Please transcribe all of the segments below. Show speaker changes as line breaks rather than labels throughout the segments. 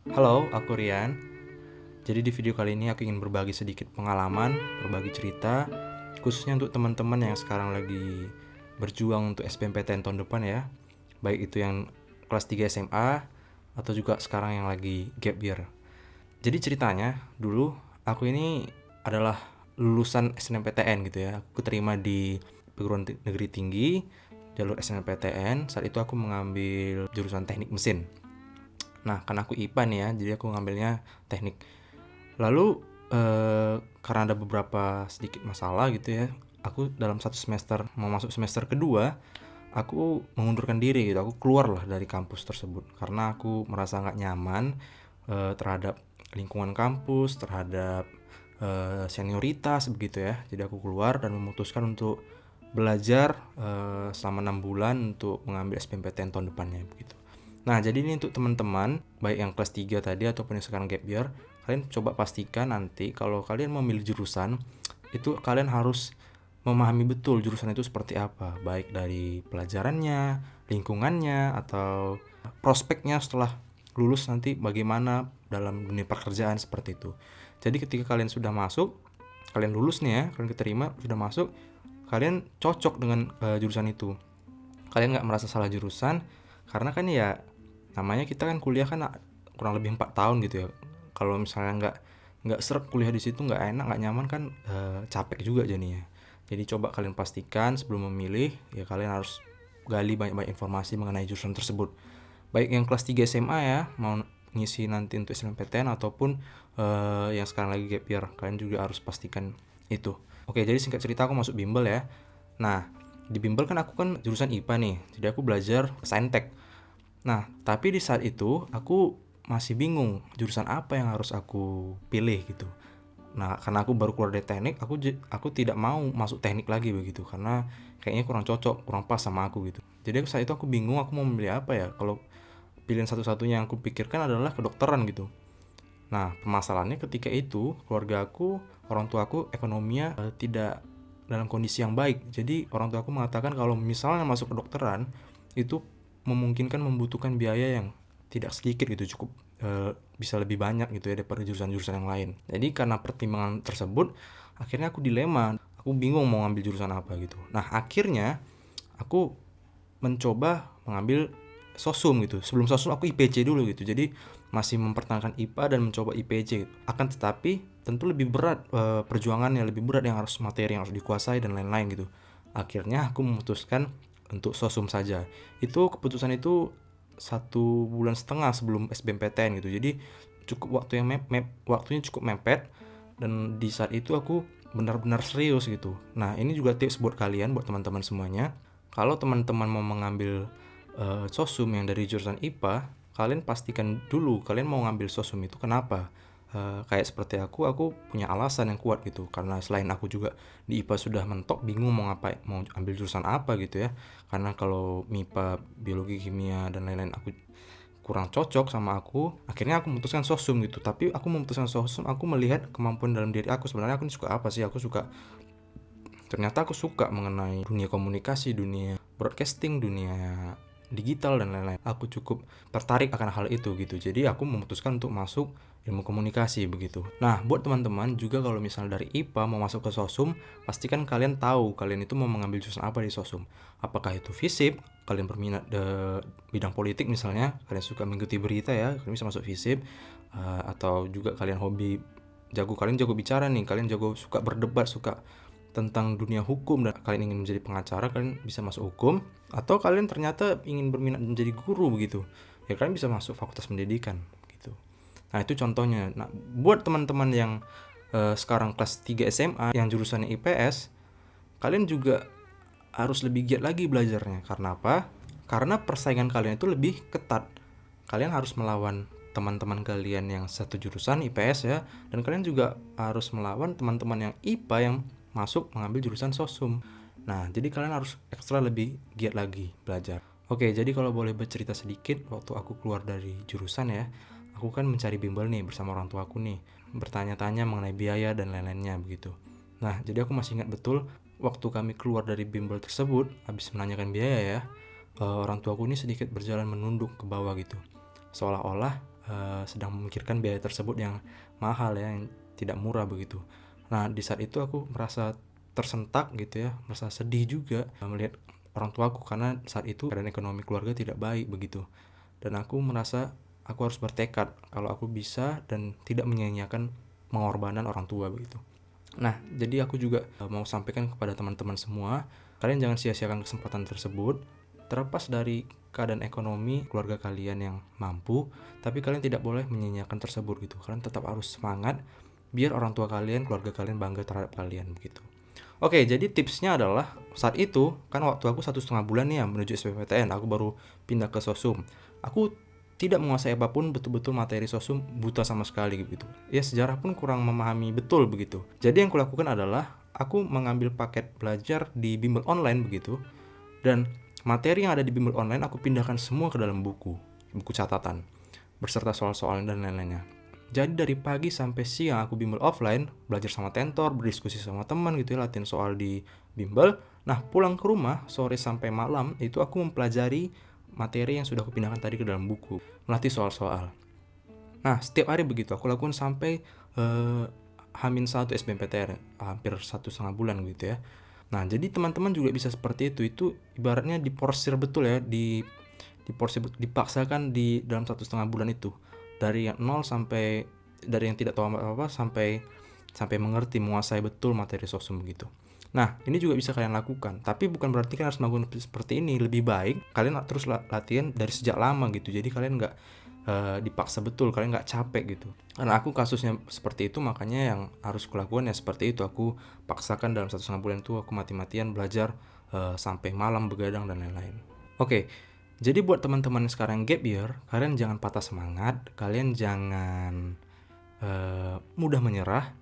Halo, aku Rian. Jadi di video kali ini aku ingin berbagi sedikit pengalaman, berbagi cerita, khususnya untuk teman-teman yang sekarang lagi berjuang untuk SBMPTN tahun depan ya. Baik itu yang kelas 3 SMA atau juga sekarang yang lagi gap year. Jadi ceritanya, dulu aku ini adalah lulusan SNMPTN gitu ya. Aku terima di perguruan negeri tinggi, jalur SNMPTN. Saat itu aku mengambil jurusan teknik mesin. Nah, kan aku IPA nih ya, jadi aku ngambilnya teknik. Lalu karena ada beberapa sedikit masalah gitu ya, aku dalam satu semester mau masuk semester kedua, aku mengundurkan diri gitu. Aku keluar lah dari kampus tersebut karena aku merasa nggak nyaman terhadap lingkungan kampus, terhadap senioritas begitu ya. Jadi aku keluar dan memutuskan untuk belajar selama 6 bulan untuk mengambil SBMPTN tahun depannya begitu. Nah, jadi ini untuk teman-teman, baik yang kelas 3 tadi ataupun yang sekarang gap year, kalian coba pastikan nanti kalau kalian memilih jurusan, itu kalian harus memahami betul jurusan itu seperti apa, baik dari pelajarannya, lingkungannya, atau prospeknya setelah lulus nanti bagaimana dalam dunia pekerjaan seperti itu. Jadi ketika kalian sudah masuk, kalian lulus nih ya, kalian keterima, sudah masuk, kalian cocok dengan jurusan itu. Kalian nggak merasa salah jurusan, karena kan ya namanya kita kan kuliah kan kurang lebih 4 tahun gitu ya. Kalau misalnya nggak seret kuliah di situ, nggak enak, nggak nyaman kan, capek juga jadinya. Jadi coba kalian pastikan sebelum memilih ya, kalian harus gali banyak-banyak informasi mengenai jurusan tersebut. Baik yang kelas 3 SMA ya, mau ngisi nanti untuk SNMPTN ataupun yang sekarang lagi gap year, kalian juga harus pastikan itu. Oke, jadi singkat cerita aku masuk bimbel ya. Nah, di bimbel kan aku kan jurusan IPA nih, jadi aku belajar saintek. Nah, tapi di saat itu aku masih bingung jurusan apa yang harus aku pilih gitu. Nah, karena aku baru keluar dari teknik, aku tidak mau masuk teknik lagi begitu karena kayaknya kurang cocok, kurang pas sama aku gitu. Jadi saat itu aku bingung aku mau memilih apa ya. Kalau pilihan satu-satunya yang aku pikirkan adalah kedokteran gitu. Nah, permasalahannya ketika itu keluarga aku, orang tua aku ekonominya tidak dalam kondisi yang baik. Jadi orang tua aku mengatakan kalau misalnya masuk kedokteran itu memungkinkan membutuhkan biaya yang tidak sedikit gitu, cukup bisa lebih banyak gitu ya daripada jurusan-jurusan yang lain. Jadi karena pertimbangan tersebut, akhirnya aku dilema. Aku bingung mau ngambil jurusan apa gitu. Nah, akhirnya aku mencoba mengambil sosum gitu. Sebelum sosum aku IPC dulu gitu. Jadi masih mempertahankan IPA dan mencoba IPC gitu. Akan tetapi tentu lebih berat perjuangannya, lebih berat yang harus materi yang harus dikuasai dan lain-lain gitu. Akhirnya aku memutuskan untuk sosum saja. Itu keputusan itu 1,5 bulan sebelum SBMPTN gitu. Jadi cukup waktu yang waktunya cukup mepet, dan di saat itu aku benar-benar serius gitu. Nah, ini juga tips buat kalian, buat teman-teman semuanya. Kalau teman-teman mau mengambil sosum yang dari jurusan IPA, kalian pastikan dulu kalian mau ngambil sosum itu kenapa. Kayak seperti aku punya alasan yang kuat gitu, karena selain aku juga di IPA sudah mentok, bingung mau ngapain, mau ambil jurusan apa gitu ya. Karena kalau MIPA, biologi, kimia dan lain-lain aku kurang cocok sama aku, akhirnya aku memutuskan sosum gitu. Tapi aku memutuskan sosum, aku melihat kemampuan dalam diri aku, sebenarnya aku ini suka apa sih. Ternyata aku suka mengenai dunia komunikasi, dunia broadcasting, dunia digital dan lain-lain. Aku cukup tertarik akan hal itu gitu. Jadi aku memutuskan untuk masuk ilmu komunikasi begitu. Nah, buat teman-teman juga kalau misalnya dari IPA mau masuk ke Sosum, pastikan kalian tahu kalian itu mau mengambil jurusan apa di Sosum. Apakah itu FISIP, kalian berminat di bidang politik misalnya, kalian suka mengikuti berita ya, kalian bisa masuk FISIP. Atau juga kalian hobi kalian jago bicara nih, kalian jago suka berdebat, suka tentang dunia hukum dan kalian ingin menjadi pengacara, kalian bisa masuk hukum. Atau kalian ternyata ingin berminat menjadi guru begitu, ya kalian bisa masuk fakultas pendidikan gitu. Nah, itu contohnya. Nah, buat teman-teman yang sekarang kelas 3 SMA yang jurusannya IPS, kalian juga harus lebih giat lagi belajarnya. Karena apa? Karena persaingan kalian itu lebih ketat. Kalian harus melawan teman-teman kalian yang satu jurusan IPS ya, dan kalian juga harus melawan teman-teman yang IPA yang masuk mengambil jurusan sosum. Nah, jadi kalian harus ekstra lebih giat lagi belajar. Oke, jadi kalau boleh bercerita sedikit, waktu aku keluar dari jurusan ya, aku kan mencari bimbel nih bersama orang tua aku nih, bertanya-tanya mengenai biaya dan lain-lainnya begitu. Nah, jadi aku masih ingat betul waktu kami keluar dari bimbel tersebut, habis menanyakan biaya ya, orang tuaku ini sedikit berjalan menunduk ke bawah gitu. Seolah-olah sedang memikirkan biaya tersebut yang mahal ya, yang tidak murah begitu. Nah, di saat itu aku merasa tersentak gitu ya, merasa sedih juga melihat orang tuaku karena saat itu keadaan ekonomi keluarga tidak baik begitu. Dan aku merasa aku harus bertekad kalau aku bisa dan tidak menyia-nyiakan pengorbanan orang tua begitu. Nah, jadi aku juga mau sampaikan kepada teman-teman semua, kalian jangan sia-siakan kesempatan tersebut. Terlepas dari keadaan ekonomi keluarga kalian yang mampu, tapi kalian tidak boleh menyia-nyiakan tersebut gitu. Kalian tetap harus semangat biar orang tua kalian, keluarga kalian bangga terhadap kalian begitu. Oke, jadi tipsnya adalah saat itu kan waktu aku 1,5 bulan nih ya menuju SBMPTN, aku baru pindah ke Sosum. Aku tidak menguasai apapun, betul-betul materi Sosum buta sama sekali gitu. Ya, sejarah pun kurang memahami betul begitu. Jadi yang kulakukan adalah aku mengambil paket belajar di bimbel online begitu, dan materi yang ada di bimbel online aku pindahkan semua ke dalam buku catatan berserta soal-soal dan lain-lainnya. Jadi dari pagi sampai siang aku bimbel offline, belajar sama tentor, berdiskusi sama teman gitu ya, latihan soal di bimbel. Nah, pulang ke rumah sore sampai malam itu aku mempelajari materi yang sudah aku pindahkan tadi ke dalam buku, melatih soal-soal. Nah, setiap hari begitu aku lakukan sampai H-1 SBMPTN, hampir 1,5 bulan gitu ya. Nah, jadi teman-teman juga bisa seperti itu. Itu ibaratnya diporsir betul ya, diporsir, dipaksakan di dalam 1,5 bulan itu. Dari yang nol sampai, dari yang tidak tahu apa-apa sampai mengerti, menguasai betul materi Sosum begitu. Nah, ini juga bisa kalian lakukan. Tapi bukan berarti kalian harus melakukan seperti ini. Lebih baik kalian terus latihan dari sejak lama gitu. Jadi kalian nggak dipaksa betul, kalian nggak capek gitu. Karena aku kasusnya seperti itu, makanya yang harus kulakukan ya seperti itu. Aku paksakan dalam 1,5 bulan itu aku mati-matian belajar sampai malam begadang dan lain-lain. Oke, jadi buat teman-teman yang sekarang gap year, kalian jangan patah semangat, kalian jangan mudah menyerah.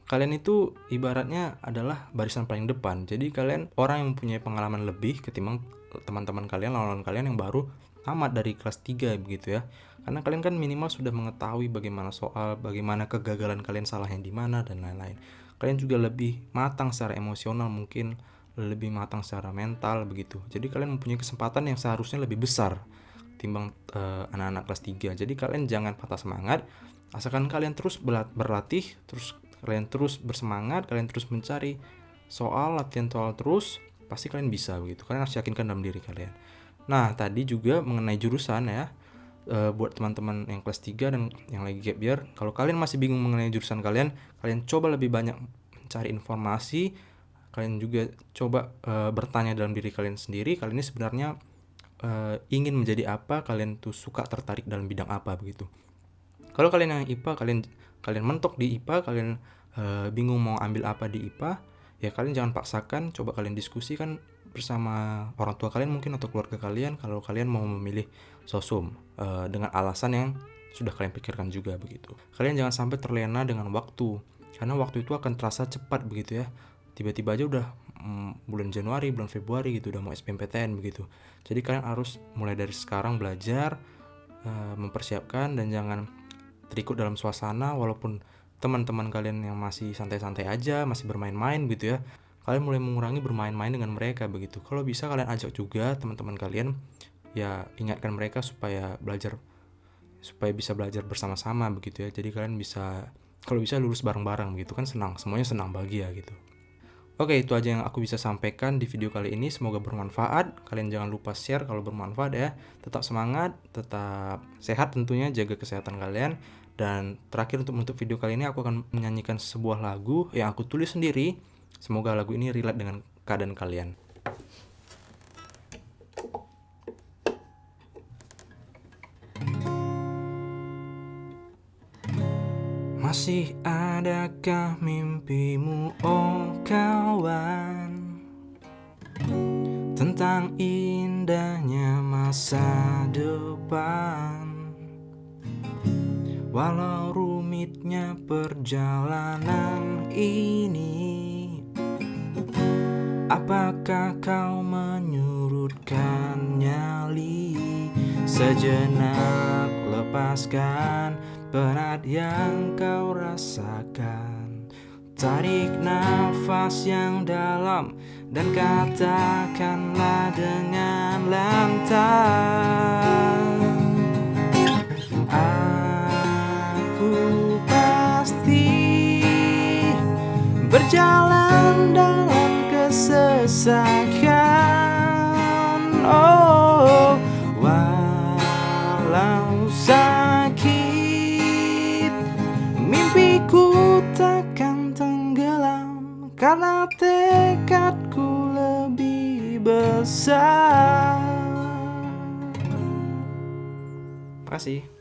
Kalian itu ibaratnya adalah barisan paling depan. Jadi kalian orang yang mempunyai pengalaman lebih ketimbang teman-teman kalian, lawan kalian yang baru tamat dari kelas 3 begitu ya. Karena kalian kan minimal sudah mengetahui bagaimana soal, bagaimana kegagalan kalian salahnya di mana dan lain-lain. Kalian juga lebih matang secara emosional, mungkin lebih matang secara mental begitu. Jadi kalian mempunyai kesempatan yang seharusnya lebih besar timbang anak-anak kelas 3. Jadi kalian jangan patah semangat. Asalkan kalian terus berlatih, terus kalian terus bersemangat, kalian terus mencari soal, latihan soal terus, pasti kalian bisa begitu. Kalian harus yakinkan dalam diri kalian. Nah, tadi juga mengenai jurusan ya, buat teman-teman yang kelas 3 dan yang lagi gap year, kalau kalian masih bingung mengenai jurusan kalian coba lebih banyak mencari informasi. Kalian juga coba bertanya dalam diri kalian sendiri, kalian ini sebenarnya ingin menjadi apa, kalian tuh suka tertarik dalam bidang apa begitu. Kalau kalian yang IPA, kalian mentok di IPA, kalian bingung mau ambil apa di IPA, ya kalian jangan paksakan, coba kalian diskusikan bersama orang tua kalian mungkin atau keluarga kalian kalau kalian mau memilih Sosum dengan alasan yang sudah kalian pikirkan juga begitu. Kalian jangan sampai terlena dengan waktu, karena waktu itu akan terasa cepat begitu ya. Tiba-tiba aja udah bulan Januari, bulan Februari gitu, udah mau SBMPTN begitu. Jadi kalian harus mulai dari sekarang belajar, mempersiapkan, dan jangan terikut dalam suasana. Walaupun teman-teman kalian yang masih santai-santai aja, masih bermain-main gitu ya, kalian mulai mengurangi bermain-main dengan mereka begitu. Kalau bisa kalian ajak juga teman-teman kalian, ya ingatkan mereka supaya bisa belajar bersama-sama begitu ya. Jadi kalian bisa, kalau bisa lulus bareng-bareng gitu kan, senang, semuanya senang, bahagia gitu. Oke, itu aja yang aku bisa sampaikan di video kali ini. Semoga bermanfaat. Kalian jangan lupa share kalau bermanfaat ya. Tetap semangat, tetap sehat tentunya, jaga kesehatan kalian. Dan terakhir untuk video kali ini aku akan menyanyikan sebuah lagu yang aku tulis sendiri. Semoga lagu ini relate dengan keadaan kalian. Masih adakah mimpimu, oh kawan, tentang indahnya masa depan? Walau rumitnya perjalanan ini, apakah kau menyurutkan nyali? Sejenak lepaskan penat yang kau rasakan. Tarik nafas yang dalam dan katakanlah dengan lantang, rasakan. Oh, walau sakit, mimpiku takkan tenggelam karena tekadku lebih besar. Terima kasih.